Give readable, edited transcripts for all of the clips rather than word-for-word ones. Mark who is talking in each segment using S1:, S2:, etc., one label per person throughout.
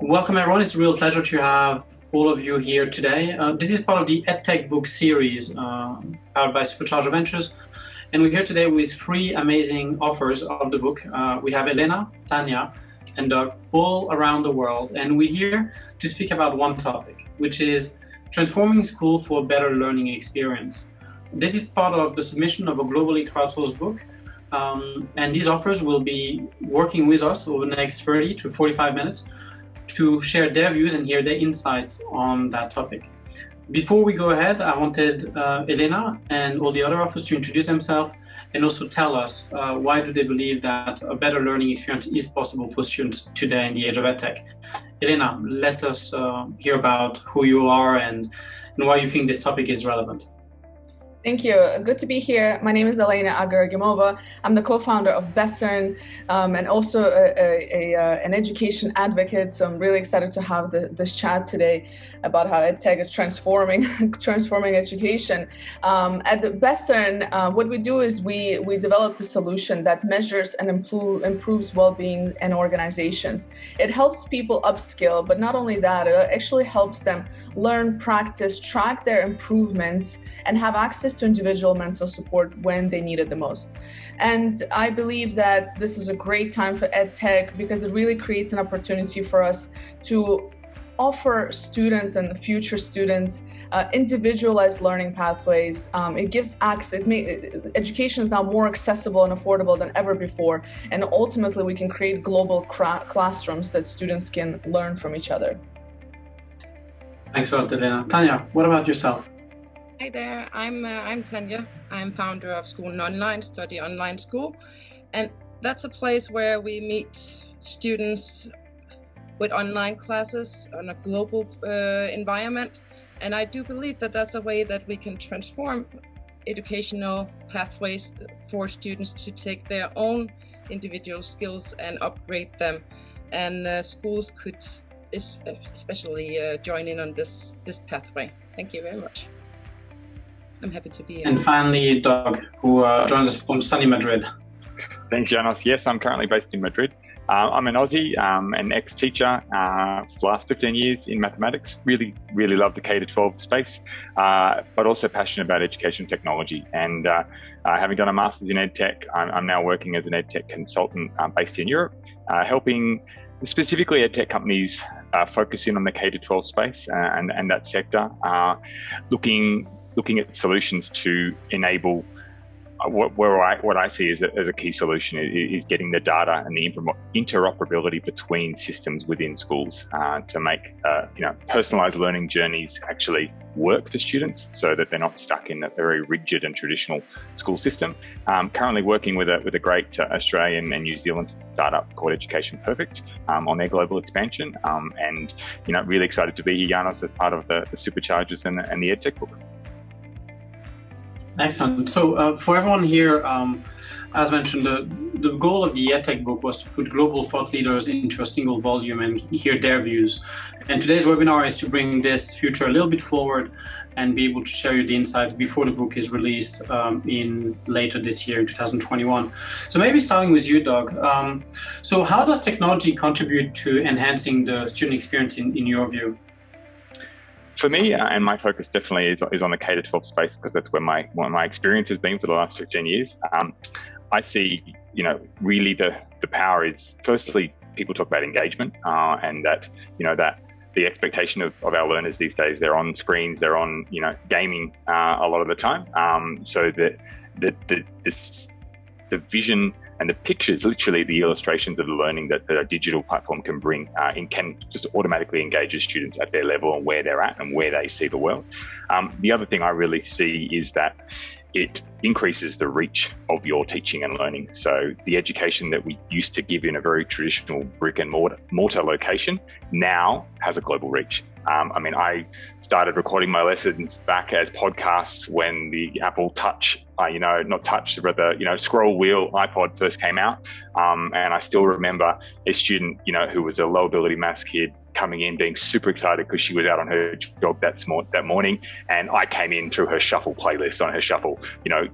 S1: Welcome everyone, it's a real pleasure to have all of you here today. This is part of the EdTech book series powered by Supercharger Ventures. And we're here today with three amazing authors of the book. We have Elena, Tanja, and Doug all around the world. And we're here to speak about one topic, which is transforming school for a better learning experience. This is part of the submission of a globally crowdsourced book. And these authors will be working with us over the next 30 to 45 minutes to share their views and hear their insights on that topic. Before we go ahead, I wanted Elena and all the other authors to introduce themselves and also tell us why do they believe that a better learning experience is possible for students today in the age of EdTech. Elena, let us hear about who you are and why you think this topic is relevant.
S2: Thank you. Good to be here. My name is Elena Agaragimova. I'm the co-founder of Bessern and also an education advocate. So I'm really excited to have this chat today about how EdTech is transforming education. At Bessern, what we do is we developed a solution that measures and improves well-being in organizations. It helps people upskill, but not only that, it actually helps them learn, practice, track their improvements, and have access to individual mental support when they need it the most. And I believe that this is a great time for EdTech because it really creates an opportunity for us to offer students and future students individualized learning pathways. It gives access, education is now more accessible and affordable than ever before. And ultimately we can create global classrooms that students can learn from each other.
S1: Thanks a lot, Elena. Tanja, what about yourself?
S3: Hi there, I'm Tanja. I'm founder of Skolen Online, study online school. And that's a place where we meet students with online classes on a global environment. And I do believe that that's a way that we can transform educational pathways for students to take their own individual skills and upgrade them. And schools could especially join in on this pathway. Thank you very much. I'm happy to be here.
S1: And finally, Doug, who joins us from sunny Madrid.
S4: Thanks, Janos. Yes, I'm currently based in Madrid. I'm an Aussie, an ex-teacher for the last 15 years in mathematics. Really love the K-12 space, but also passionate about education technology. And having done a master's in EdTech, I'm now working as an EdTech consultant based in Europe, helping specifically EdTech companies focus in on the K-12 space and that sector, looking at solutions to enable what I see as a key solution is getting the data and the interoperability between systems within schools to make personalized learning journeys actually work for students so that they're not stuck in a very rigid and traditional school system. Currently working with a great Australian and New Zealand startup called Education Perfect on their global expansion, and really excited to be here, Janos, as part of the Superchargers and the EdTech book.
S1: Excellent. So for everyone here, as mentioned, the goal of the EdTech book was to put global thought leaders into a single volume and hear their views. And today's webinar is to bring this future a little bit forward and be able to share you the insights before the book is released in later this year, in 2021. So maybe starting with you, Doug. So how does technology contribute to enhancing the student experience in your view?
S4: For me, and my focus definitely is on the K-12 space because that's where my experience has been for the last 15 years. I see, really the power is, firstly, people talk about engagement and that, that the expectation of our learners these days, they're on screens, they're on, gaming a lot of the time. So that the vision and the pictures, literally the illustrations of the learning that a digital platform can bring can just automatically engage students at their level and where they're at and where they see the world. The other thing I really see is that it increases the reach of your teaching and learning. So the education that we used to give in a very traditional brick and mortar location now has a global reach. I started recording my lessons back as podcasts when the Apple Touch, not Touch, but the, scroll wheel iPod first came out. And I still remember a student, who was a low ability maths kid coming in, being super excited because she was out on her jog that morning. And I came in through her shuffle playlist on her shuffle,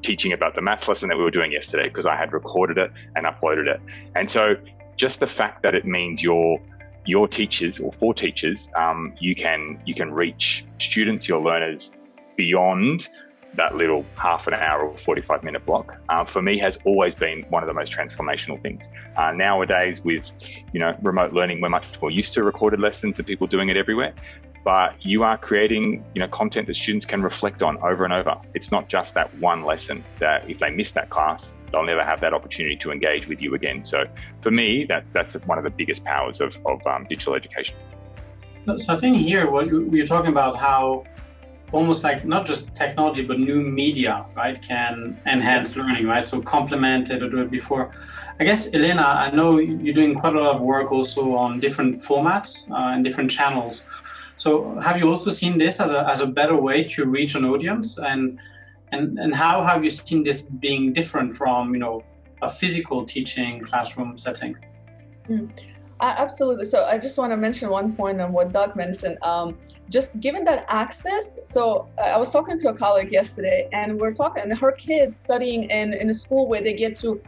S4: teaching about the maths lesson that we were doing yesterday because I had recorded it and uploaded it. And so just the fact that it means you're your teachers or for teachers, you can reach students, your learners, beyond that little half an hour or 45-minute block, for me has always been one of the most transformational things. Nowadays with, remote learning, we're much more used to recorded lessons and people doing it everywhere, but you are creating, content that students can reflect on over and over. It's not just that one lesson that if they miss that class, they'll never have that opportunity to engage with you again. So for me, that's one of the biggest powers of digital education.
S1: So I think here, what you're talking about, how almost like not just technology, but new media, right, can enhance learning, right? So complement it or do it before. I guess, Elena, I know you're doing quite a lot of work also on different formats and different channels. So have you also seen this as a better way to reach an audience? And how have you seen this being different from, a physical teaching classroom setting?
S2: Absolutely. So I just want to mention one point on what Doug mentioned. Just given that access, so I was talking to a colleague yesterday, and we're talking, and her kids studying in a school where they get to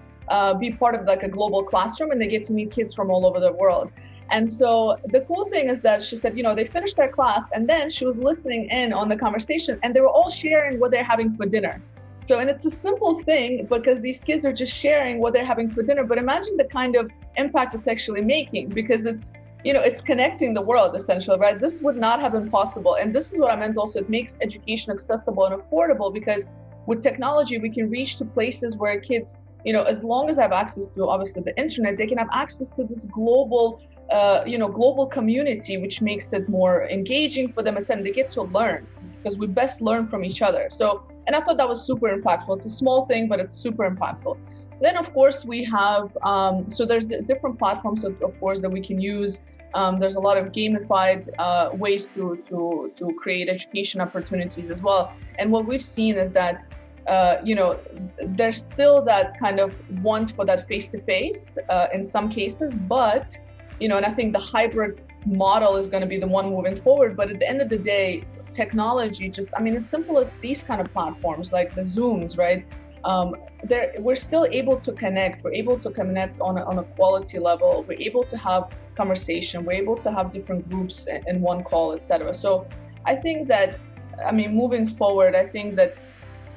S2: be part of like a global classroom, and they get to meet kids from all over the world. And so the cool thing is that she said, they finished their class, and then she was listening in on the conversation, and they were all sharing what they're having for dinner. So, and it's a simple thing because these kids are just sharing what they're having for dinner, but imagine the kind of impact it's actually making, because it's, it's connecting the world essentially, right? This would not have been possible. And this is what I meant also, it makes education accessible and affordable, because with technology, we can reach to places where kids, as long as they have access to obviously the internet, they can have access to this global, global community, which makes it more engaging for them, etc. They get to learn because we best learn from each other. So, and I thought that was super impactful. It's a small thing, but it's super impactful. Then, of course, we have, so there's different platforms, of course, that we can use. There's a lot of gamified ways to create education opportunities as well. And what we've seen is that, there's still that kind of want for that face-to-face in some cases, but, and I think the hybrid model is going to be the one moving forward. But at the end of the day, technology as simple as these kind of platforms like the Zooms, right? We're still able to connect. We're able to connect on a quality level. We're able to have conversation. We're able to have different groups in one call, etc. So I think that, moving forward, I think that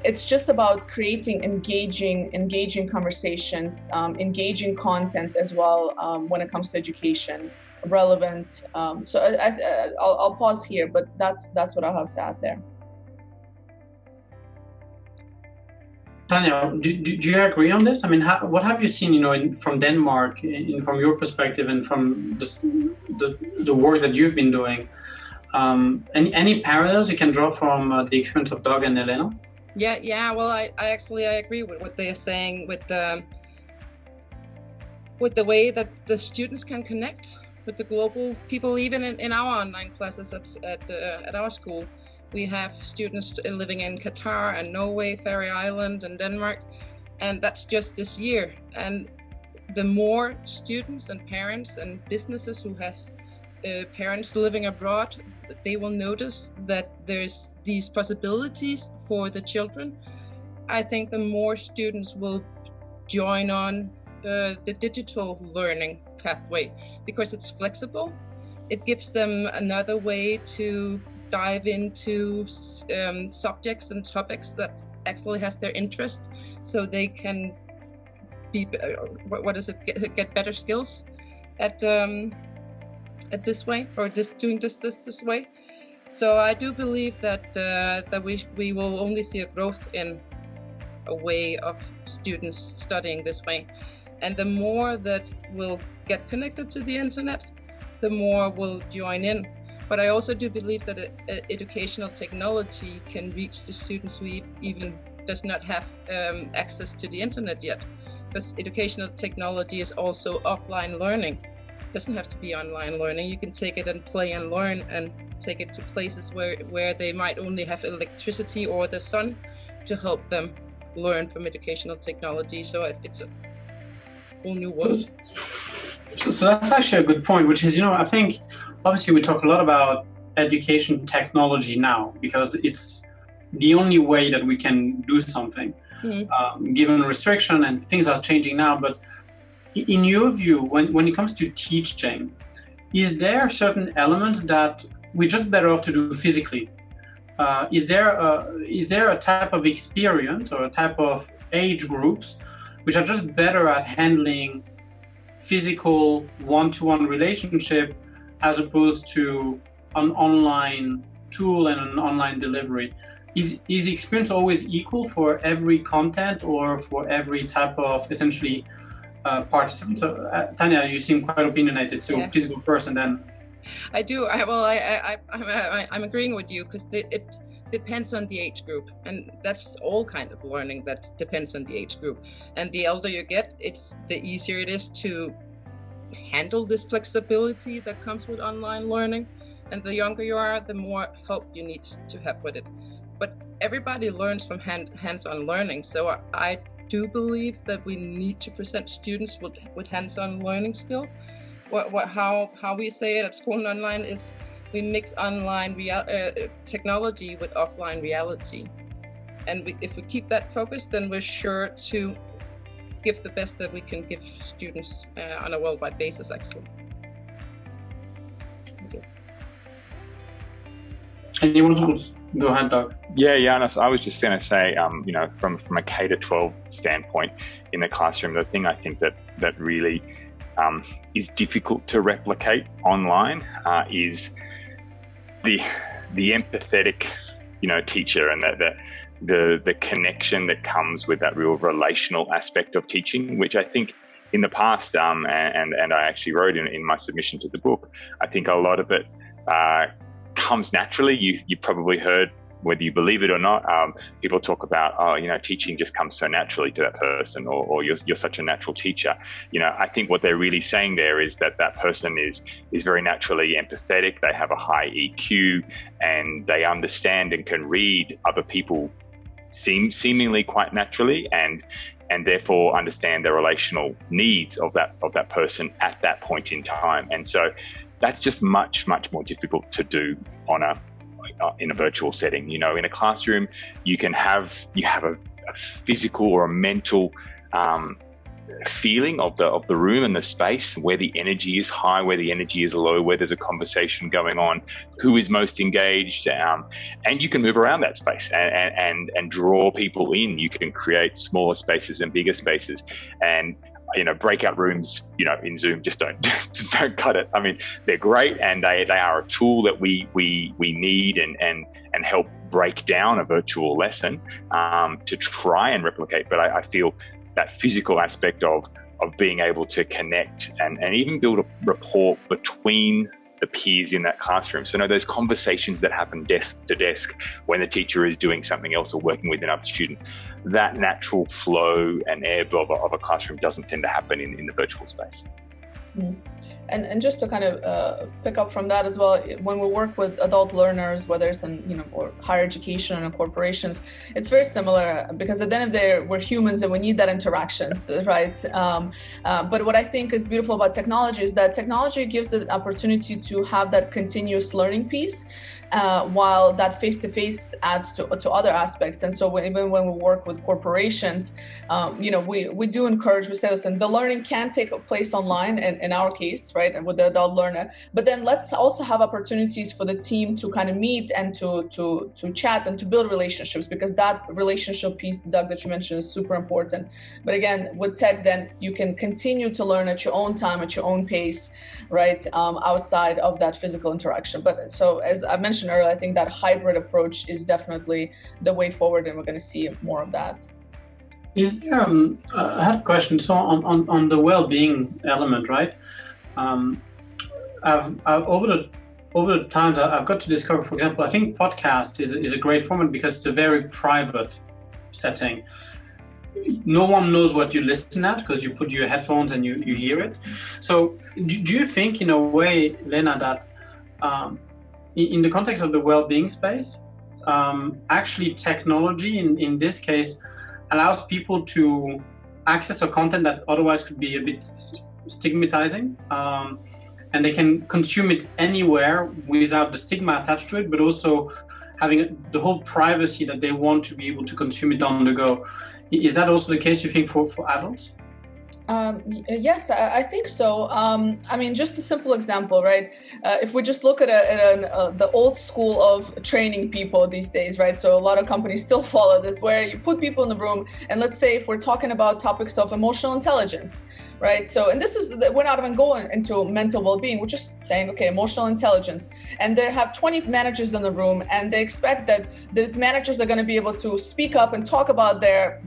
S2: it's just about creating engaging conversations, engaging content as well when it comes to education, relevant. So I'll pause here, but that's what I have to add there.
S1: Tanja, do you agree on this? What have you seen, from Denmark, from your perspective, and from the work that you've been doing? Any parallels you can draw from the experience of Doug and Elena?
S3: Yeah. Well, I agree with what they are saying with the way that the students can connect with the global people, even in our online classes at our school. We have students living in Qatar and Norway, Faroe Island and Denmark, and that's just this year. And the more students and parents and businesses who has parents living abroad, they will notice that there's these possibilities for the children. I think the more students will join on the digital learning pathway, because it's flexible. It gives them another way to dive into subjects and topics that actually has their interest, so they can be get better skills at this way, or doing this way. So I do believe that we will only see a growth in a way of students studying this way, and the more that will get connected to the internet, the more will join in. But I also do believe that educational technology can reach the students who even does not have access to the internet yet, because educational technology is also offline learning. It doesn't have to be online learning. You can take it and play and learn, and take it to places where they might only have electricity or the sun to help them learn from educational technology. So it's a whole new world.
S1: So that's actually a good point, which is, I think obviously we talk a lot about education technology now because it's the only way that we can do something, given restriction, and things are changing now. But in your view, when it comes to teaching, is there certain elements that we're just better off to do physically? Is there a type of experience or a type of age groups which are just better at handling physical one-to-one relationship as opposed to an online tool and an online delivery? Is the experience always equal for every content or for every type of essentially participant? So Tanja, you seem quite opinionated, so
S3: Yeah.
S1: please go first and then.
S3: I do. I'm agreeing with you, because it depends on the age group, and that's all kind of learning that depends on the age group. And the older you get, the easier it is to handle this flexibility that comes with online learning. And the younger you are, the more help you need to have with it. But everybody learns from hands-on learning. So I do believe that we need to present students with hands-on learning still. How we say it at Skolen Online is we mix online technology with offline reality. And if we keep that focus, then we're sure to give the best that we can give students on a worldwide basis, actually. Thank you.
S1: Anyone else? Go ahead, Doug.
S4: Yeah, Janos, I was just going to say, from a K-12 standpoint in the classroom, the thing I think that really is difficult to replicate online is the empathetic, teacher, and the connection that comes with that real relational aspect of teaching, which I think in the past, and I actually wrote in my submission to the book, I think a lot of it comes naturally. You probably heard, whether you believe it or not, people talk about, teaching just comes so naturally to that person, or you're such a natural teacher. I think what they're really saying there is that person is very naturally empathetic. They have a high EQ, and they understand and can read other people seemingly quite naturally, and therefore understand the relational needs of that person at that point in time. And so that's just much, much more difficult to do in a virtual setting. In a classroom, you have a physical or a mental feeling of the room and the space, where the energy is high, where the energy is low, where there's a conversation going on, who is most engaged, and you can move around that space and draw people in. You can create smaller spaces and bigger spaces, and breakout rooms, in Zoom just don't cut it. I mean, they're great, and they are a tool that we need and help break down a virtual lesson to try and replicate. But I feel that physical aspect of being able to connect and even build a rapport between the peers in that classroom. So those conversations that happen desk to desk when the teacher is doing something else or working with another student, that natural flow and ebb of a classroom doesn't tend to happen in the virtual space.
S2: Mm. And just to kind of pick up from that as well, when we work with adult learners, whether it's in or higher education or corporations, it's very similar, because at the end of the day, we're humans and we need that interactions, right? But what I think is beautiful about technology is that technology gives an opportunity to have that continuous learning piece, while that face-to-face adds to other aspects. And so even when we work with corporations, we do encourage, we say, listen, the learning can take place online, in our case, right, and with the adult learner, but then let's also have opportunities for the team to kind of meet and to chat and to build relationships, because that relationship piece, Doug, that you mentioned is super important. But again, with tech, then you can continue to learn at your own time, at your own pace, right, outside of that physical interaction. But so as I mentioned earlier, I think that hybrid approach is definitely the way forward, and we're going to see more of that.
S1: Is there, I have a question. So on the well-being element, right? I've over the times I've got to discover, for example, I think podcast is a great format because it's a very private setting. No one knows what you listen at because you put your headphones and you hear it. So do you think, in a way, Lena, that in the context of the well-being space, actually technology in this case allows people to access a content that otherwise could be a bit stigmatizing, and they can consume it anywhere without the stigma attached to it, but also having the whole privacy that they want to be able to consume it on the go. Is that also the case, you think, for adults?
S2: Yes, I think so. I mean, just a simple example, right? If we just look at the old school of training people these days, right? So a lot of companies still follow this, where you put people in the room, and let's say if we're talking about topics of emotional intelligence, right? So, and this is, we're not even going into mental well-being. We're just saying, okay, emotional intelligence. And they have 20 managers in the room, and they expect that these managers are going to be able to speak up and talk about their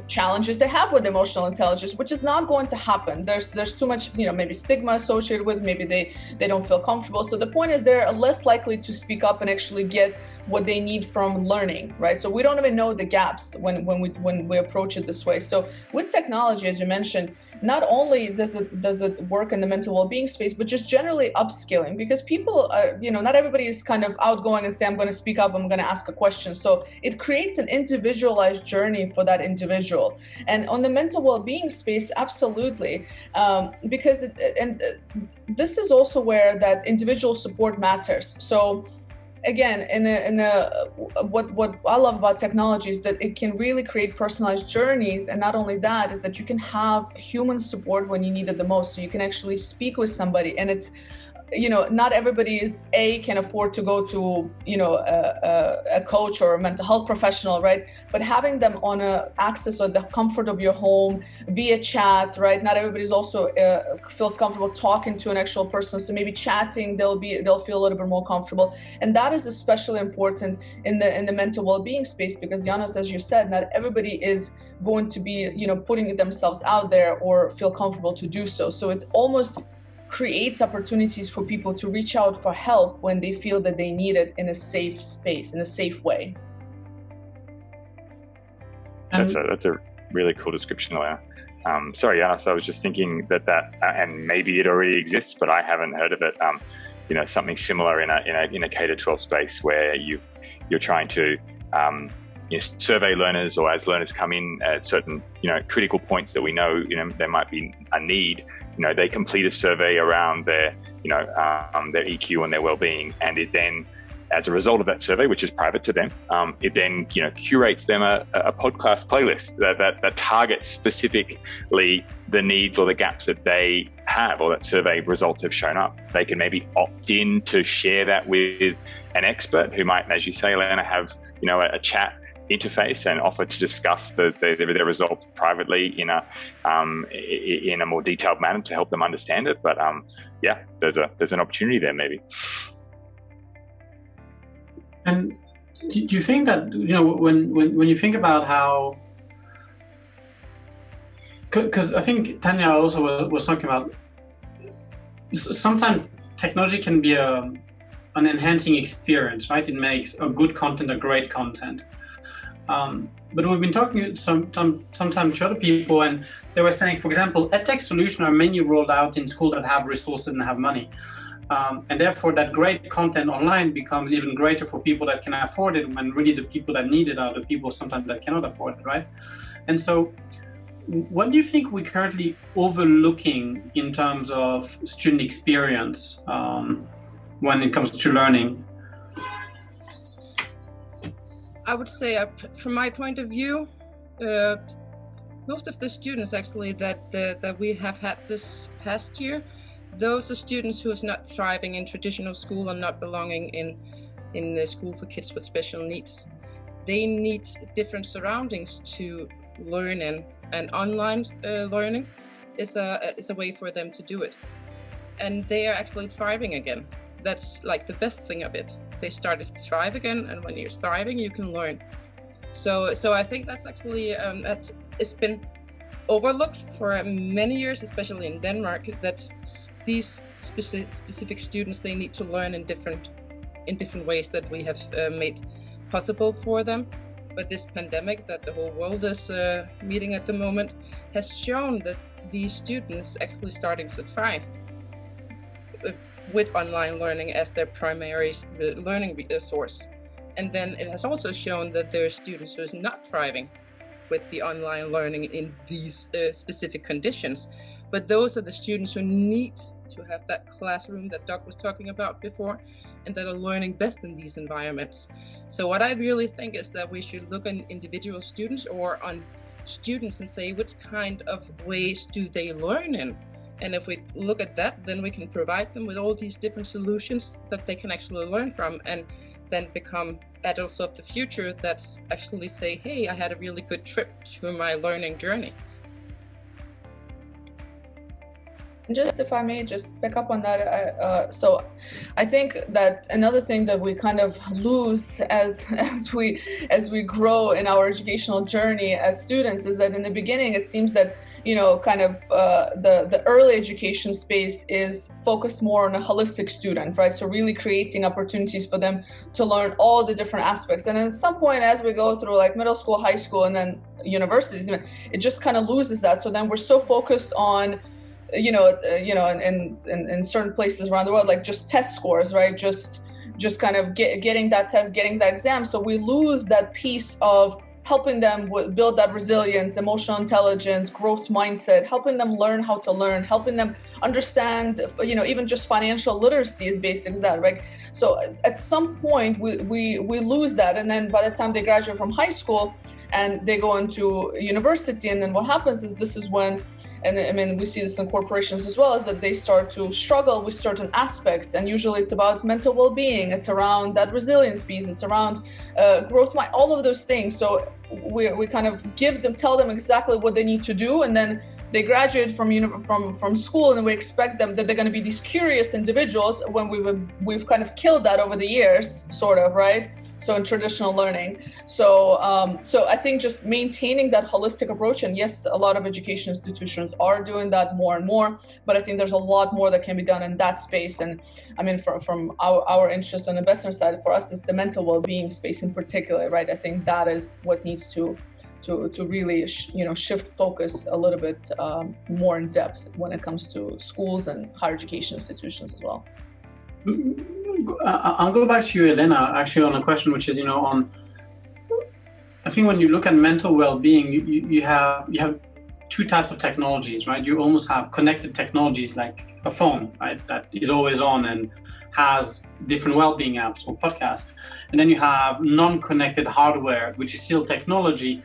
S2: challenges they have with emotional intelligence, which is not going to happen. There's too much, maybe stigma associated with, maybe they don't feel comfortable. So the point is they're less likely to speak up and actually get what they need from learning, right? So we don't even know the gaps when we approach it this way. So with technology, as you mentioned, not only does it work in the mental well-being space, but just generally upskilling, because people are, not everybody is kind of outgoing and say, I'm going to speak up, I'm going to ask a question. So it creates an individualized journey for that individual. And on the mental well-being space, absolutely, because this is also where that individual support matters. So again, what I love about technology is that it can really create personalized journeys, and not only that, is that you can have human support when you need it the most. So you can actually speak with somebody, and it's, not everybody can afford to go to, a coach or a mental health professional, right? But having them on access or the comfort of your home via chat, right? Not everybody's also feels comfortable talking to an actual person. So maybe chatting, they'll feel a little bit more comfortable. And that is especially important in the mental well-being space, because Janos, as you said, not everybody is going to be, putting themselves out there or feel comfortable to do so. So it almost creates opportunities for people to reach out for help when they feel that they need it in a safe space, in a safe way.
S4: That's a really cool description, Elena. Sorry, Janos, I was just thinking that and maybe it already exists, but I haven't heard of it. Something similar in a K-12 space where you're trying to survey learners, or as learners come in at certain critical points that we know there might be a need. They complete a survey around their EQ and their well-being, and it then, as a result of that survey, which is private to them, it then curates them a podcast playlist that targets specifically the needs or the gaps that they have, or that survey results have shown up. They can maybe opt in to share that with an expert who might, as you say, Elena, have a chat interface and offer to discuss their results privately in a more detailed manner to help them understand it. But there's an opportunity there maybe.
S1: And do you think that when you think about how, because I think Tanja also was talking about, sometimes technology can be an enhancing experience, right? It makes a good content a great content. But we've been talking sometimes to other people, and they were saying, for example, edtech solutions are mainly rolled out in schools that have resources and have money. And therefore that great content online becomes even greater for people that can afford it, when really the people that need it are the people sometimes that cannot afford it, right? And so what do you think we're currently overlooking in terms of student experience when it comes to learning?
S3: I would say, from my point of view, most of the students actually that we have had this past year, those are students who is not thriving in traditional school and not belonging in the school for kids with special needs. They need different surroundings to learn in, and online learning is a way for them to do it. And they are actually thriving again. That's like the best thing of it. They started to thrive again, and when you're thriving, you can learn. So I think that's actually it's been overlooked for many years, especially in Denmark, that these specific students, they need to learn in different ways that we have made possible for them. But this pandemic that the whole world is meeting at the moment has shown that these students actually starting to thrive with online learning as their primary learning source. And then it has also shown that there are students who is not thriving with the online learning in these specific conditions. But those are the students who need to have that classroom that Doc was talking about before, and that are learning best in these environments. So what I really think is that we should look on individual students or on students and say which kind of ways do they learn in. And if we look at that, then we can provide them with all these different solutions that they can actually learn from, and then become adults of the future that's actually say, hey, I had a really good trip through my learning journey.
S2: Just if I may just pick up on that, so I think that another thing that we kind of lose as we grow in our educational journey as students is that in the beginning it seems that kind of the early education space is focused more on a holistic student, right? So really creating opportunities for them to learn all the different aspects. And at some point, as we go through like middle school, high school, and then universities, it just kind of loses that. So then we're so focused on in certain places around the world, like just test scores, right? Just kind of getting that test, getting that exam. So we lose that piece of helping them build that resilience, emotional intelligence, growth mindset, helping them learn how to learn, helping them understand, even just financial literacy is basic as that, right? So at some point we lose that. And then by the time they graduate from high school and they go into university, and then what happens is this is when, and I mean, we see this in corporations as well, is that they start to struggle with certain aspects. And usually it's about mental well-being. It's around that resilience piece. It's around growth, all of those things. So we kind of tell them exactly what they need to do. And then they graduate from school, and then we expect them that they're going to be these curious individuals when we've kind of killed that over the years, sort of, right? So in traditional learning. So I think just maintaining that holistic approach, and yes, a lot of education institutions are doing that more and more, but I think there's a lot more that can be done in that space. And I mean, from our interest on the Bessern side, for us, is the mental well-being space in particular, right? I think that is what needs to really shift focus a little bit more in depth when it comes to schools and higher education institutions as well.
S1: I'll go back to you, Elena, actually, on a question which is, I think when you look at mental well-being, you have two types of technologies, right? You almost have connected technologies like a phone, right, that is always on and has different well-being apps or podcasts. And then you have non-connected hardware, which is still technology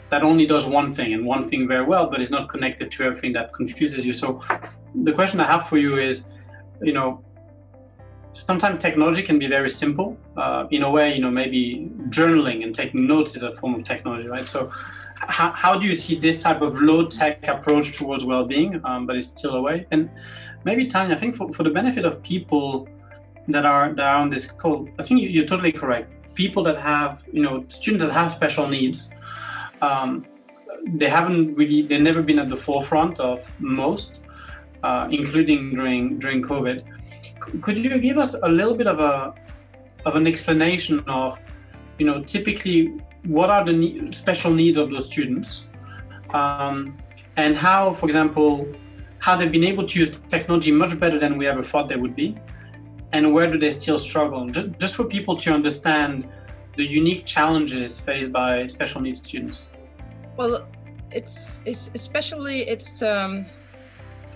S1: that only does one thing and one thing very well, but is not connected to everything that confuses you. So the question I have for you is, sometimes technology can be very simple. In a way, maybe journaling and taking notes is a form of technology, right? So how do you see this type of low-tech approach towards well-being, but it's still a way? And maybe, Tanja, I think for the benefit of people that are on this call, I think you're totally correct. People that have, students that have special needs, they've never been at the forefront of most, including during COVID. Could you give us a little bit of an explanation of, typically what are the special needs of those students, and how, for example, how they've been able to use technology much better than we ever thought they would be, and where do they still struggle? Just for people to understand the unique challenges faced by special needs students.
S3: Well, it's especially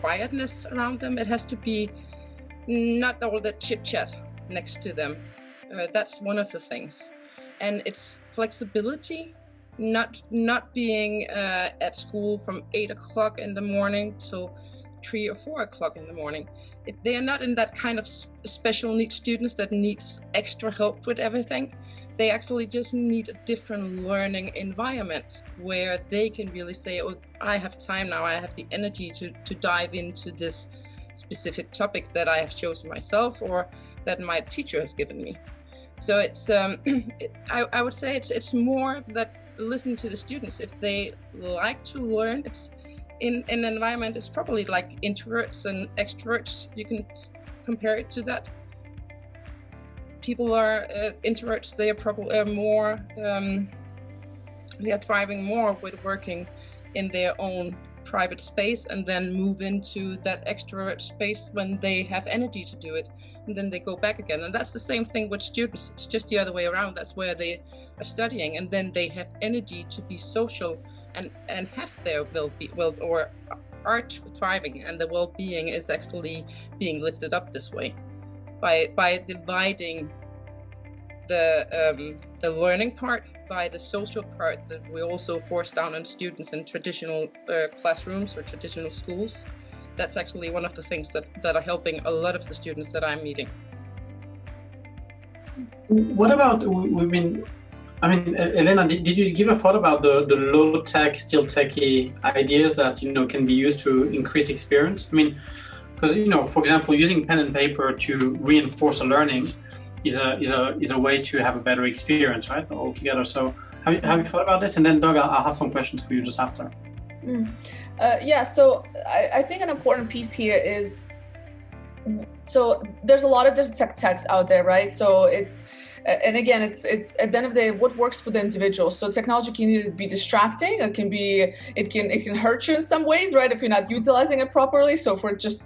S3: quietness around them. It has to be not all that chit chat next to them. That's one of the things. And it's flexibility, not being at school from 8 o'clock in the morning till 3 or 4 o'clock in the morning. They are not in that kind of special needs students that needs extra help with everything. They actually just need a different learning environment where they can really say, oh, I have time now, I have the energy to dive into this specific topic that I have chosen myself or that my teacher has given me. So it's, I would say it's more that listen to the students. If they like to learn, it's in an environment, it's probably like introverts and extroverts. You can compare it to that. People are introverts, they are probably more, they are thriving more with working in their own private space and then move into that extrovert space when they have energy to do it, and then they go back again. And that's the same thing with students. It's just the other way around. That's where they are studying, and then they have energy to be social and have their or are thriving, and the well-being is actually being lifted up this way by dividing the learning part by the social part that we also force down on students in traditional classrooms or traditional schools. That's actually one of the things that are helping a lot of the students that I'm meeting.
S1: What about, Elena, did you give a thought about the low-tech, still techy ideas that, can be used to increase experience? Because, for example, using pen and paper to reinforce a learning is a way to have a better experience, right, altogether. So have you thought about this? And then, Doug, I'll have some questions for you just after.
S2: So I think an important piece here is, so there's a lot of different techs out there, right? So it's at the end of the day, what works for the individual. So technology can either be distracting, it can hurt you in some ways, right, if you're not utilizing it properly. So if we're just,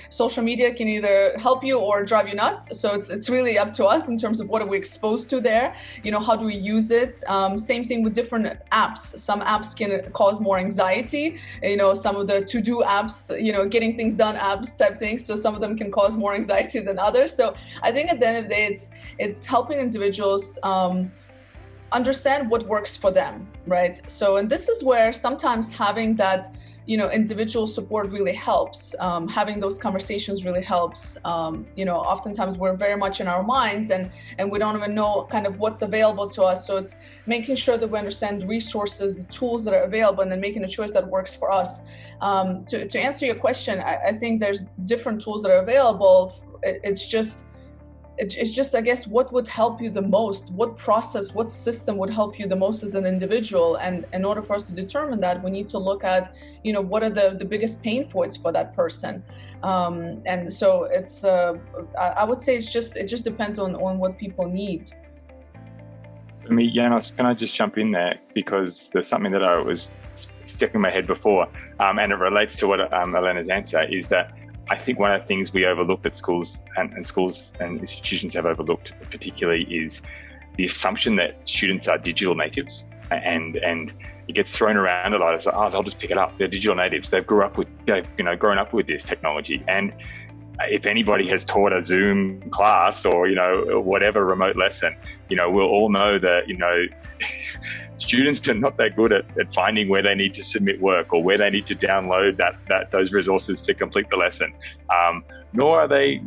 S2: social media can either help you or drive you nuts. So it's really up to us in terms of what are we exposed to there, how do we use it. Same thing with different apps. Some apps can cause more anxiety, some of the to-do apps, getting things done apps type things. So some of them can cause more anxiety than others. So I think at the end of the day, it's helping individuals understand what works for them, right? So, and this is where sometimes having that, individual support really helps. Having those conversations really helps. Oftentimes we're very much in our minds and we don't even know kind of what's available to us. So it's making sure that we understand the resources, the tools that are available, and then making a choice that works for us. To answer your question, I think there's different tools that are available. It's just, I guess, what would help you the most? What process, what system would help you the most as an individual? And in order for us to determine that, we need to look at, what are the biggest pain points for that person? And so it's, I would say it just depends on what people need.
S4: For me, Janos, can I just jump in there? Because there's something that I was sticking in my head before, and it relates to what Elena's answer is, that I think one of the things we overlooked at schools and institutions have overlooked particularly is the assumption that students are digital natives, and it gets thrown around a lot. It's like, they'll just pick it up. They're digital natives. They've grown up with this technology. And if anybody has taught a Zoom class or, whatever remote lesson, we'll all know that, students are not that good at finding where they need to submit work or where they need to download those resources to complete the lesson. Nor are they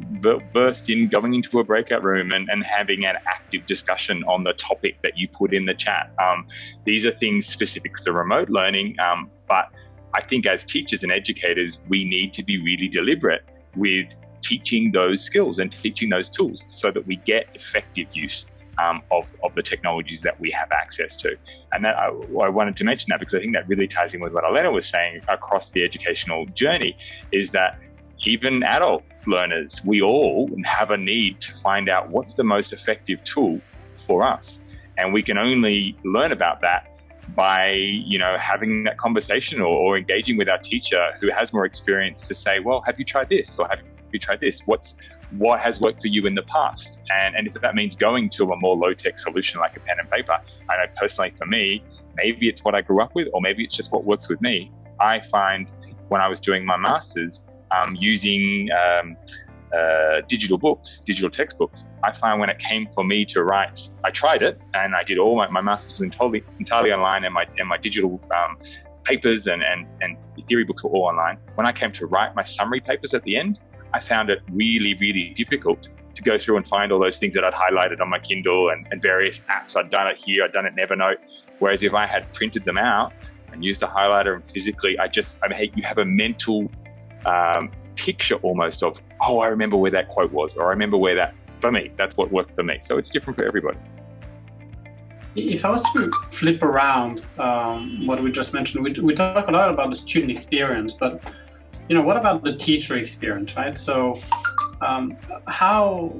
S4: versed in going into a breakout room and having an active discussion on the topic that you put in the chat. These are things specific to remote learning, but I think as teachers and educators, we need to be really deliberate with teaching those skills and teaching those tools so that we get effective use of the technologies that we have access to. And that I wanted to mention that because I think that really ties in with what Elena was saying across the educational journey, is that even adult learners, we all have a need to find out what's the most effective tool for us. And we can only learn about that by, having that conversation or engaging with our teacher who has more experience to say, well, have you tried this? Or have you tried this? What has worked for you in the past? And if that means going to a more low-tech solution like a pen and paper, I know personally for me, maybe it's what I grew up with, or maybe it's just what works with me. I find when I was doing my master's, using digital textbooks, I find when it came for me to write, I tried it and I did all my master's was entirely online, and my digital papers and theory books were all online. When I came to write my summary papers at the end, I found it really, really difficult to go through and find all those things that I'd highlighted on my Kindle and various apps. I'd done it here, I'd done it in Evernote. Whereas if I had printed them out and used a highlighter and physically, you have a mental picture almost of, I remember where that quote was, or I remember where that, for me, that's what worked for me. So it's different for everybody.
S1: If I was to flip around what we just mentioned, we talk a lot about the student experience, but what about the teacher experience, right? So how,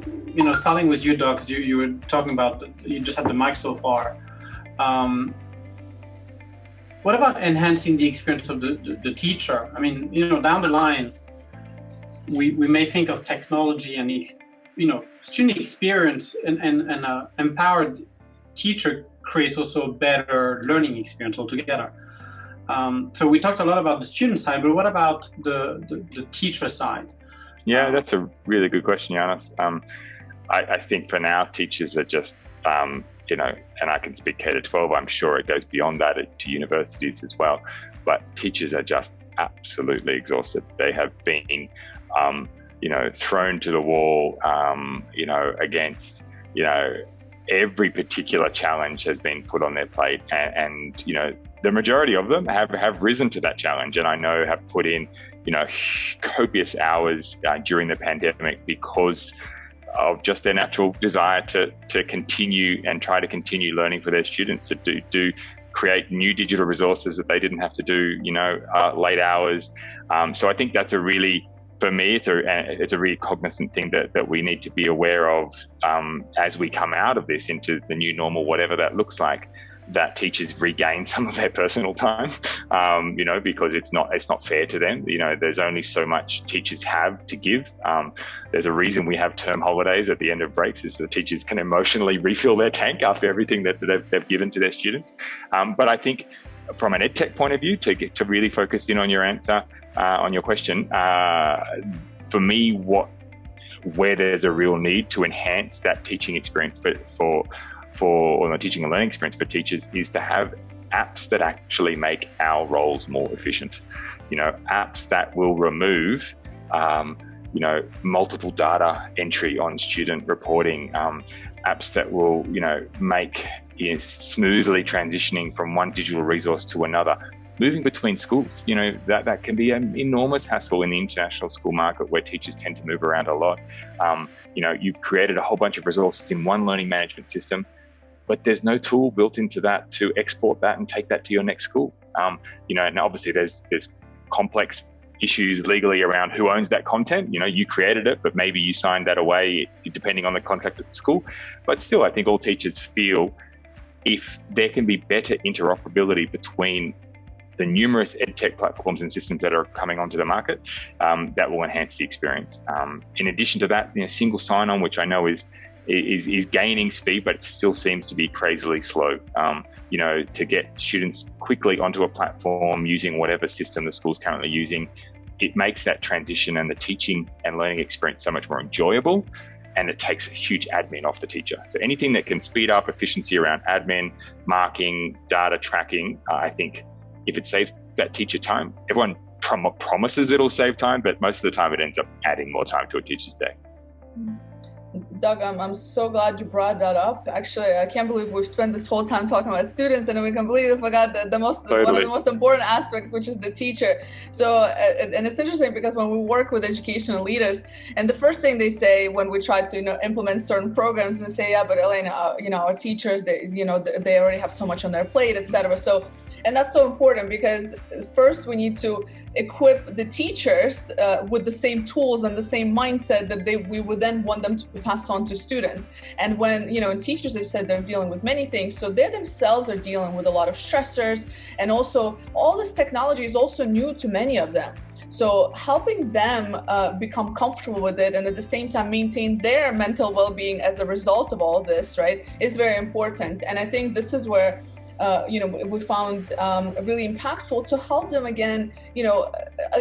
S1: starting with you, Doc, because you were talking about, you just had the mic so far. What about enhancing the experience of the teacher? Down the line, we may think of technology and, student experience and empowered teacher creates also a better learning experience altogether. So we talked a lot about the student side, but what about the teacher side?
S4: Yeah, that's a really good question, Janos. I think for now, teachers are just and I can speak K-12, I'm sure it goes beyond that to universities as well. But teachers are just absolutely exhausted. They have been, thrown to the wall, against, every particular challenge has been put on their plate. And the majority of them have risen to that challenge. And I know have put in, copious hours during the pandemic because of just their natural desire to continue and try to continue learning for their students, to create new digital resources that they didn't have to do, late hours. So I think that's for me, it's a really cognizant thing that we need to be aware of as we come out of this into the new normal, whatever that looks like, that teachers regain some of their personal time, because it's not fair to them. There's only so much teachers have to give. There's a reason we have term holidays at the end of breaks, is so the teachers can emotionally refill their tank after everything that they've given to their students. But I think from an EdTech point of view, to really focus in on your answer, on your question, for me, where there's a real need to enhance that teaching experience or the teaching and learning experience for teachers is to have apps that actually make our roles more efficient. Apps that will remove, multiple data entry on student reporting, apps that will, make smoothly transitioning from one digital resource to another, moving between schools. That can be an enormous hassle in the international school market where teachers tend to move around a lot. You've created a whole bunch of resources in one learning management system, but there's no tool built into that to export that and take that to your next school. And obviously there's complex issues legally around who owns that content. You created it, but maybe you signed that away depending on the contract at the school. But still, I think all teachers feel if there can be better interoperability between the numerous EdTech platforms and systems that are coming onto the market, that will enhance the experience. In addition to that, single sign-on, which I know is gaining speed, but it still seems to be crazily slow. To get students quickly onto a platform using whatever system the school's currently using, it makes that transition and the teaching and learning experience so much more enjoyable, and it takes a huge admin off the teacher. So anything that can speed up efficiency around admin, marking, data tracking, I think if it saves that teacher time, everyone promises it'll save time, but most of the time it ends up adding more time to a teacher's day.
S2: Doug, I'm so glad you brought that up. Actually, I can't believe we've spent this whole time talking about students and we completely forgot one of the most important aspects, which is the teacher. So, and it's interesting because when we work with educational leaders, and the first thing they say when we try to implement certain programs, they say, yeah, but Elena, our teachers, they already have so much on their plate, etc. So, and that's so important because first we need to equip the teachers with the same tools and the same mindset that we would then want them to pass on to students. And when, teachers, they said they're dealing with many things, so they themselves are dealing with a lot of stressors, and also all this technology is also new to many of them. So helping them become comfortable with it and at the same time maintain their mental well-being as a result of all this, right, is very important. And I think this is where we found really impactful to help them again,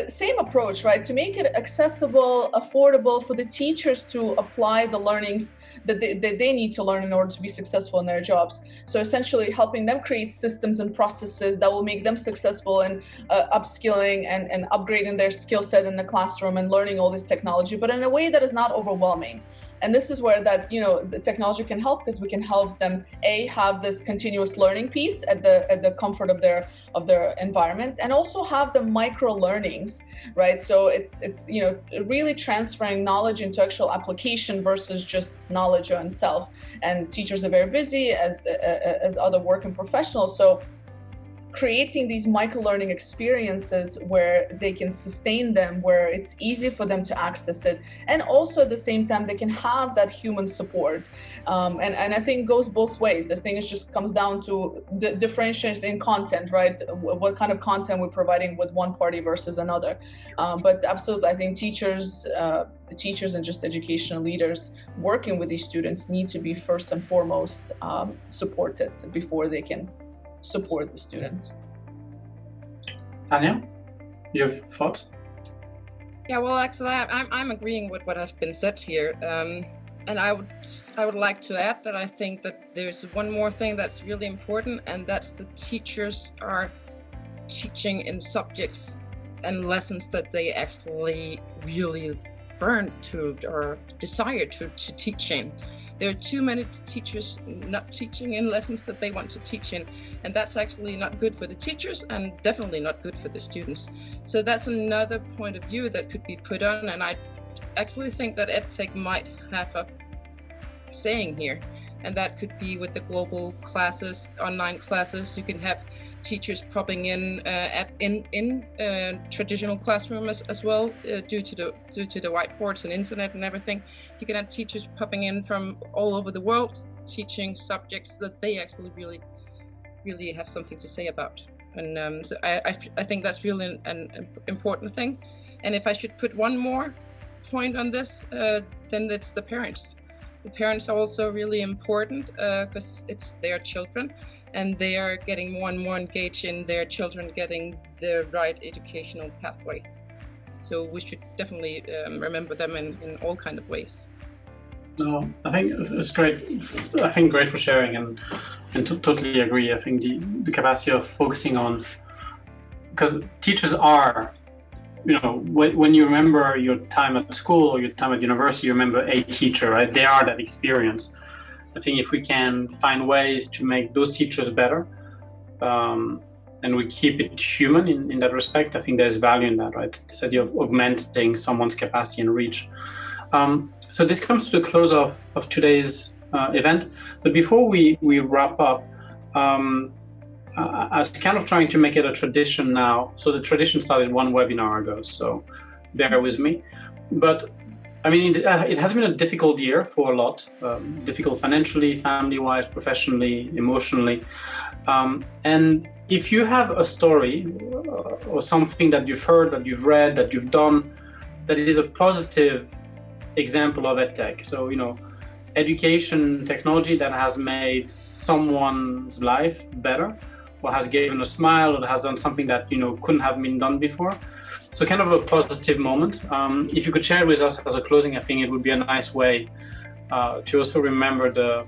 S2: same approach, right? To make it accessible, affordable for the teachers to apply the learnings that they need to learn in order to be successful in their jobs. So essentially helping them create systems and processes that will make them successful in upskilling and upgrading their skill set in the classroom and learning all this technology, but in a way that is not overwhelming. And this is where that, the technology can help, because we can help them have this continuous learning piece at the comfort of their environment, and also have the micro learnings, right? So it's really transferring knowledge into actual application versus just knowledge on itself. And teachers are very busy as other working professionals, so creating these micro-learning experiences where they can sustain them, where it's easy for them to access it, and also at the same time they can have that human support. And I think it goes both ways. I think it just comes down to the differentiations in content, right? What kind of content we're providing with one party versus another. But absolutely, I think teachers and just educational leaders working with these students need to be first and foremost supported before they can support the students.
S1: Tanja, you have thoughts?
S3: Yeah, well, actually, I'm agreeing with what has been said here. And I would like to add that I think that there's one more thing that's really important, and that's the teachers are teaching in subjects and lessons that they actually really burn to or desire to teach in. There are too many teachers not teaching in lessons that they want to teach in, and that's actually not good for the teachers and definitely not good for the students. So that's another point of view that could be put on, and I actually think that EdTech might have a saying here, and that could be with the global classes, online classes. You can have teachers popping in in traditional classrooms as well, due to the whiteboards and internet and everything. You can have teachers popping in from all over the world, teaching subjects that they actually really have something to say about. And so I think that's really an important thing. And if I should put one more point on this, then it's the parents. The parents are also really important because it's their children, and they are getting more and more engaged in their children getting the right educational pathway. So we should definitely remember them in all kind of ways.
S1: No, I think it's great. I think great for sharing, and totally agree. I think the capacity of focusing on, because teachers are, when you remember your time at school or your time at university, you remember a teacher, right? They are that experience. I think if we can find ways to make those teachers better, and we keep it human in that respect, I think there's value in that, right? This idea of augmenting someone's capacity and reach. So this comes to the close of today's event. But before we wrap up, I'm kind of trying to make it a tradition now. So the tradition started one webinar ago, so bear with me. But I mean, it has been a difficult year for a lot, difficult financially, family-wise, professionally, emotionally. And if you have a story or something that you've heard, that you've read, that you've done, that is a positive example of EdTech. So, education technology that has made someone's life better, or has given a smile, or has done something that couldn't have been done before. So kind of a positive moment. If you could share it with us as a closing, I think it would be a nice way to also remember the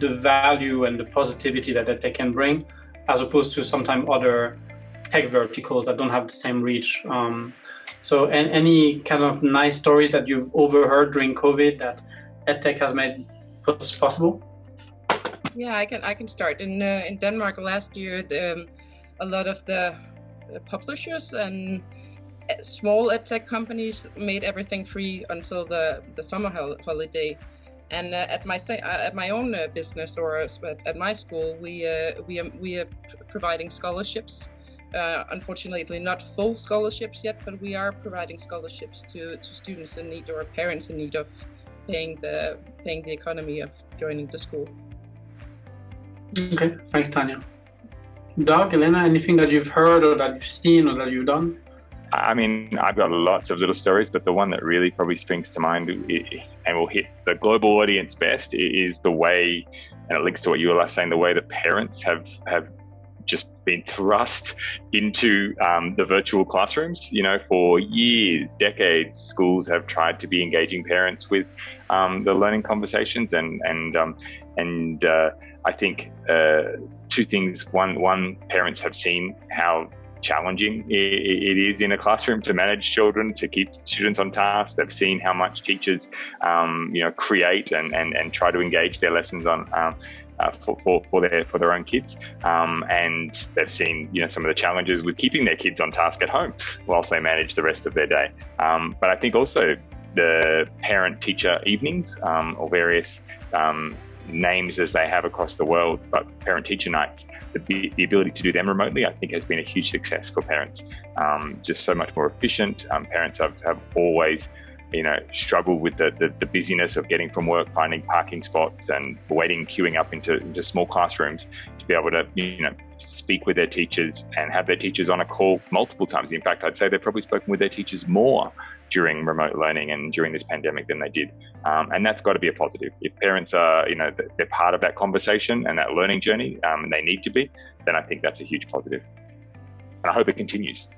S1: value and the positivity that EdTech can bring, as opposed to sometimes other tech verticals that don't have the same reach. So any kind of nice stories that you've overheard during COVID that EdTech has made possible?
S3: Yeah, I can start. In Denmark last year, a lot of the publishers and small EdTech companies made everything free until the summer holiday. And at my own business, or at my school, we are providing scholarships. Unfortunately, not full scholarships yet, but we are providing scholarships to students in need or parents in need of paying the economy of joining the school.
S1: Okay, thanks, Tanja. Doug, Elena, anything that you've heard or that you've seen or that you've done?
S4: I mean, I've got lots of little stories, but the one that really probably springs to mind and will hit the global audience best is the way, and it links to what you were last saying, the way that parents have just been thrust into the virtual classrooms. For years, decades, schools have tried to be engaging parents with the learning conversations, and I think two things. One, parents have seen how challenging it is in a classroom to manage children, to keep students on task. They've seen how much teachers, create and try to engage their lessons on for their own kids, and they've seen some of the challenges with keeping their kids on task at home whilst they manage the rest of their day. But I think also the parent-teacher evenings, or various names as they have across the world, but parent-teacher nights, the ability to do them remotely, I think has been a huge success for parents. Just so much more efficient. Parents have always struggle with the busyness of getting from work, finding parking spots and queuing up into small classrooms, to be able to speak with their teachers and have their teachers on a call multiple times. In fact, I'd say they've probably spoken with their teachers more during remote learning and during this pandemic than they did. And that's got to be a positive. If parents are, they're part of that conversation and that learning journey, and they need to be, then I think that's a huge positive. And I hope it continues.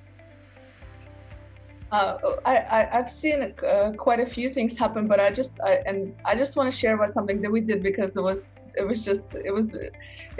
S2: I've seen quite a few things happen, but I just want to share about something that we did because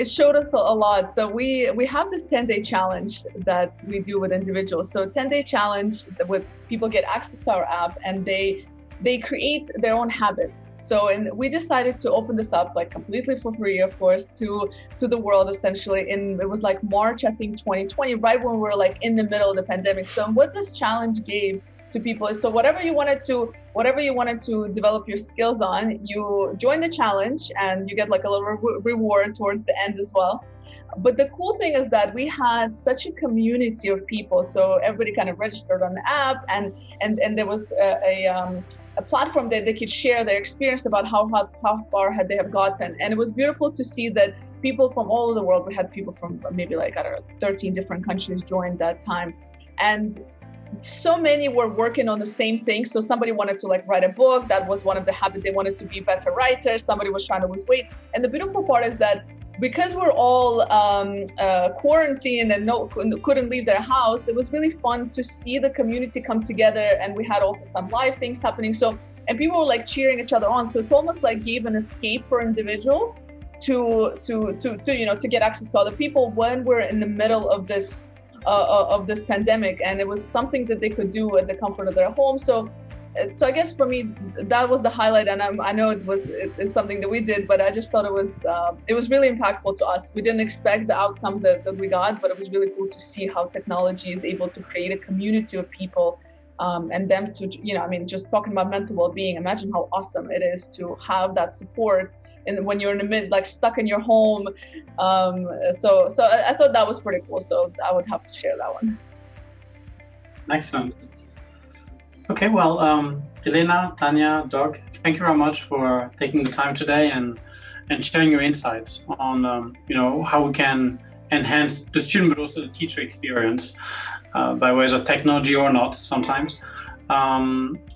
S2: it showed us a lot. So we have this 10-day challenge that we do with individuals. So 10-day challenge with people get access to our app and they create their own habits. So, and we decided to open this up like completely for free, of course, to the world essentially. It was like March, I think, 2020, right when we were like in the middle of the pandemic. So what this challenge gave to people is, so whatever you wanted to develop your skills on, you join the challenge and you get like a little reward towards the end as well. But the cool thing is that we had such a community of people. So everybody kind of registered on the app, and there was a platform that they could share their experience about how far had they have gotten. And it was beautiful to see that people from all over the world, we had people from maybe like, I don't know, 13 different countries joined that time. And so many were working on the same thing. So somebody wanted to like write a book. That was one of the habits. They wanted to be better writers. Somebody was trying to lose weight. And the beautiful part is that because we're all quarantined and couldn't leave their house, it was really fun to see the community come together. And we had also some live things happening. So, and people were like cheering each other on. So it almost like gave an escape for individuals to get access to other people when we're in the middle of this pandemic. And it was something that they could do at the comfort of their home. So I guess for me, that was the highlight. And I know it's something that we did, but I just thought it was really impactful to us. We didn't expect the outcome that we got, but it was really cool to see how technology is able to create a community of people, and them to, just talking about mental well-being. Imagine how awesome it is to have that support and when you're in the mid, like stuck in your home. So I thought that was pretty cool. So I would have to share that one.
S1: Excellent. Okay, well, Elena, Tanja, Doug, thank you very much for taking the time today and sharing your insights on how we can enhance the student but also the teacher experience by ways of technology or not sometimes.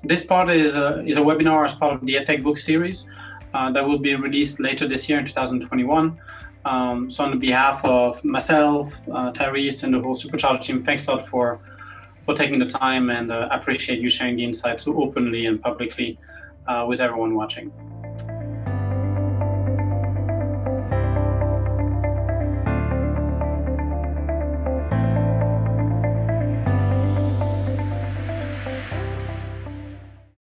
S1: This part is a webinar as part of the EdTech book series that will be released later this year in 2021. So on behalf of myself, Tyrese, and the whole Supercharger team, thanks a lot for taking the time, and I appreciate you sharing the insights so openly and publicly with everyone watching.